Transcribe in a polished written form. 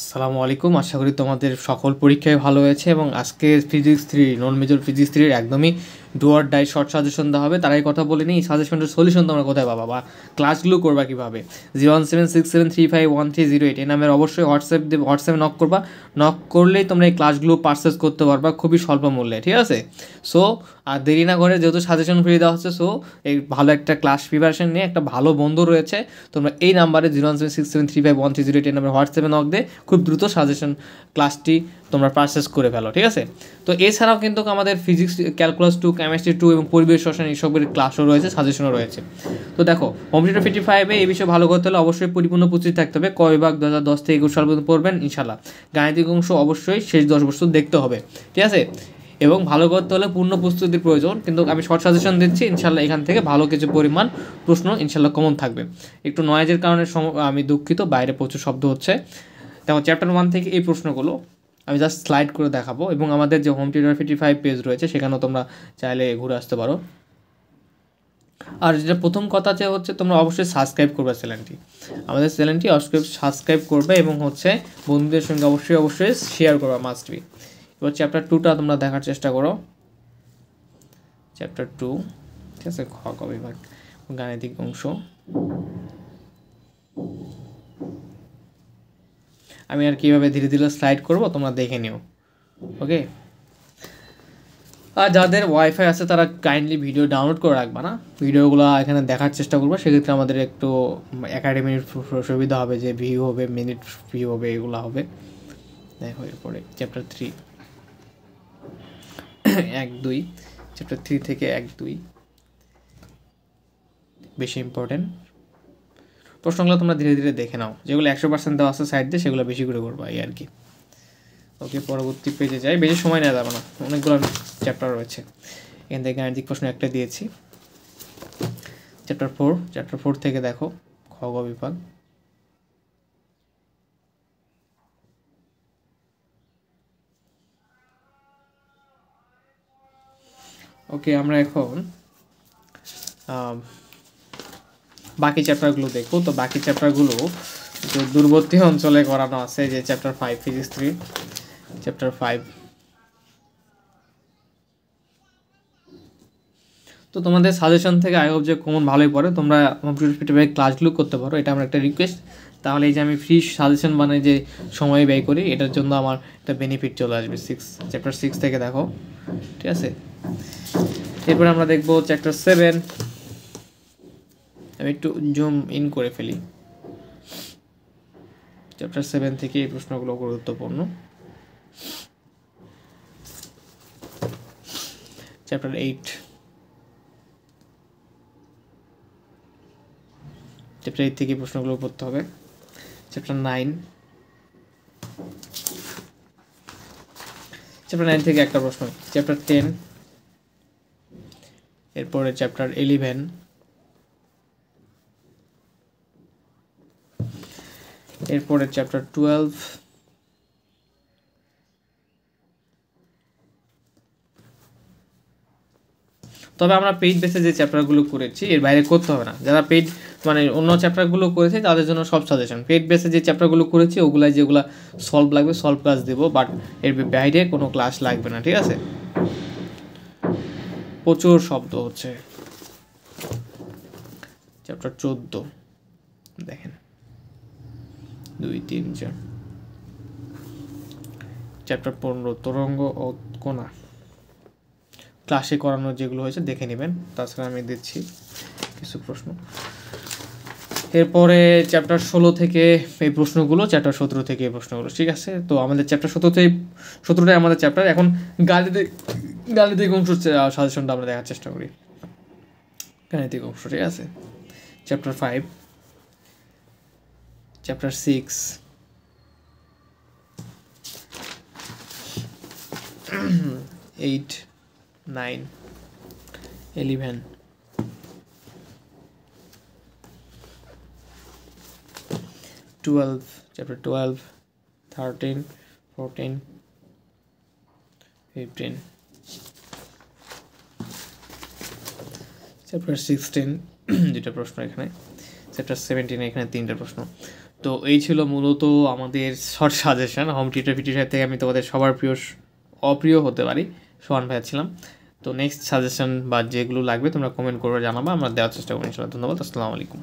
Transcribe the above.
আসসালামু আলাইকুম। আশা করি তোমাদের সকল পরীক্ষায় ভালো হয়েছে এবং আজকে ফিজিক্স 3 নন মেজর ফিজিক্স 3 একদমই do or die short suggestion দেওয়া হবে। তারাই কথা বলে নিই, সাজেশনের সলিউশন তোমরা কোথায় পাবা বা ক্লাসগুলো করবা কীভাবে। 01767351308 এই নামের অবশ্যই হোয়াটসঅ্যাপে নক করবা। নক করলেই তোমরা এই ক্লাসগুলো পারচেস করতে পারবা খুবই স্বল্প মূল্যে, ঠিক আছে? সো আর দেরি না করে, যেহেতু সাজেশন ফ্রি দেওয়া হচ্ছে, সো এই ভালো একটা ক্লাস প্রিপারেশন নিয়ে একটা ভালো বন্ধু রয়েছে, তোমরা এই নাম্বারে 01767351308 এই নাম্বারে হোয়াটসঅ্যাপে নক দিয়ে খুব দ্রুত সাজেশন ক্লাসটি তোমরা পারচেস করে ফেলো, ঠিক আছে? তো এছাড়াও কিন্তু আমাদের ফিজিক্স, ক্যালকুলাস 2, কেমিস্ট্রি 2 এবং পরিবেশ রসায়ন এইসবের ক্লাসও রয়েছে, সাজেশনও রয়েছে। তো দেখো, কম্পিউটার 55-এ এই বিষয়ে ভালো করতে হলে অবশ্যই পরিপূর্ণ প্রস্তুতি থাকতে হবে। ক বিভাগ 2010 থেকে 21 সাল পর্যন্ত পড়বেন ইনশাল্লাহ। গাণিতিক অংশ অবশ্যই শেষ 10 বছর দেখতে হবে, ঠিক আছে? এবং ভালো করতে হলে পূর্ণ প্রস্তুতির প্রয়োজন, কিন্তু আমি শর্ট সাজেশন দিচ্ছি, ইনশাল্লাহ এখান থেকে ভালো কিছু পরিমাণ প্রশ্ন ইনশাল্লাহ কমন থাকবে। একটু নয়েজের কারণে আমি দুঃখিত, বাইরে প্রচুর শব্দ হচ্ছে। দেখো, চ্যাপ্টার 1 থেকে এই প্রশ্নগুলো আমি জাস্ট স্লাইড করে দেখাবো, এবং আমাদের যে হোম টিউটর 55 পেজ রয়েছে সেখানেও তোমরা চাইলে ঘুরে আসতে পারো। আর যেটা প্রথম কথা যে হচ্ছে, তোমরা অবশ্যই সাবস্ক্রাইব করবে চ্যানেলটি, আমাদের চ্যানেলটি সাবস্ক্রাইব করবে, এবং হচ্ছে বন্ধুদের সঙ্গে অবশ্যই শেয়ার করবে, মাস্ট বি। এবার চ্যাপ্টার 2টা তোমরা দেখার চেষ্টা করো। চ্যাপ্টার 2, ঠিক আছে, খ বিভাগ গাণিতিক অংশ। আমি আর কীভাবে ধীরে ধীরে স্লাইড করব তোমরা দেখে নিও, ওকে? আর যাদের ওয়াইফাই আছে তারা কাইন্ডলি ভিডিও ডাউনলোড করে রাখবা না, ভিডিওগুলো এখানে দেখার চেষ্টা করবো, সেক্ষেত্রে আমাদের একটু একাডেমির সুবিধা হবে, যে ভিউ হবে, মিনিট ভিউ হবে, এগুলো হবে। দেখো, এরপরে চ্যাপ্টার 3 1-2, চ্যাপ্টার 3 থেকে 1-2 বেশি ইম্পর্টেন্ট প্রশ্নগুলো তোমরা ধীরে ধীরে দেখে নাও, যেগুলো 100% দেওয়া আছে সাইড দিয়ে সেগুলো বেশি করে করবা, এই আর কি। ওকে, পরবর্তী পেজে যাই, বেশি সময় নেওয়া যাবে না, অনেকগুলো চ্যাপ্টার রয়েছে। এখান থেকে গাণিতিক প্রশ্ন একটা দিয়েছি। চ্যাপ্টার 4 থেকে দেখো, খ বিভাগ। ওকে, আমরা এখন বাকি চ্যাপ্টারগুলো দেখবো। তো বাকি চ্যাপ্টারগুলো দূরবর্তী অঞ্চলে করানো আছে, যে চ্যাপ্টার 5 ফিজিক্স 3, চ্যাপ্টার 5। তো তোমাদের সাজেশন থেকে আই হোপ যে কমন ভালোই পড়ে, তোমরা কম্পিউটার ফিটে ক্লাসগুলো করতে পারো, এটা আমার একটা রিকোয়েস্ট। তাহলে এই যে আমি ফ্রি সাজেশন বানাই যে সময় ব্যয় করি, এটার জন্য আমার একটা বেনিফিট চলে আসবে। চ্যাপ্টার 6 থেকে দেখো, ঠিক আছে? এরপরে আমরা দেখবো চ্যাপ্টার 7। আমি একটু জুম ইন করে ফেলি। চ্যাপ্টার 7 থেকে এই প্রশ্নগুলো গুরুত্বপূর্ণ। চ্যাপ্টার 8, চ্যাপ্টার 8 থেকে প্রশ্নগুলো পড়তে হবে। চ্যাপ্টার 9, চ্যাপ্টার 9 থেকে একটা প্রশ্ন। চ্যাপ্টার 10, এরপরে চ্যাপ্টার 11, এরপরে চ্যাপ্টার 12, তবে আমরা পেইড বেসে যে চ্যাপ্টারগুলো করেছি এর বাইরে করতে হবে না। যারা পেইড মানে অন্য চ্যাপ্টারগুলো করেছে তাদের জন্য সব সাজেশন। পেইড বেসে যে চ্যাপ্টারগুলো করেছি ওগুলাই যেগুলো সলভ লাগবে সলভ ক্লাস দেবো, বাট এর বাইরে কোনো ক্লাস লাগবে না, ঠিক আছে? প্রচুর শব্দ হচ্ছে। চ্যাপ্টার 14 দেখেন, 2, 3, 4। চ্যাপ্টার 15 তরঙ্গ ও কোণা, ক্লাসে করানো যেগুলো হয়েছে দেখে নেবেন, তাছাড়া আমি দিচ্ছি কিছু প্রশ্ন। এরপরে চ্যাপ্টার 16 থেকে এই প্রশ্নগুলো, চ্যাপ্টার 17 থেকে এই প্রশ্নগুলো, ঠিক আছে? তো আমাদের চ্যাপ্টার 17টাই আমাদের চ্যাপ্টার। এখন গাণিতিক অংশ সাজেশনটা আমরা দেখার চেষ্টা করি। গাণিতিক অংশ, ঠিক আছে? চ্যাপ্টার 5, চ্যাপ্টার 6, 8, 9, 11, চ্যাপ্টার 12, 13, 14, 15, চ্যাপ্টার 16 দুটো প্রশ্ন এখানে, চ্যাপ্টার 17 এখানে 3টা প্রশ্ন। তো এই ছিল মূলত আমাদের শর্ট সাজেশন। হোম টিউটর ফিটিউটার থেকে আমি তোমাদের সবার অপ্রিয় হতে পারি, সোহান ভাইয়া ছিলাম। তো নেক্সট সাজেশন বা যেগুলো লাগবে তোমরা কমেন্ট করে জানাবা, আমরা দেওয়ার চেষ্টা করবো ইনশাল্লাহ। ধন্যবাদ, আসসালামু আলাইকুম।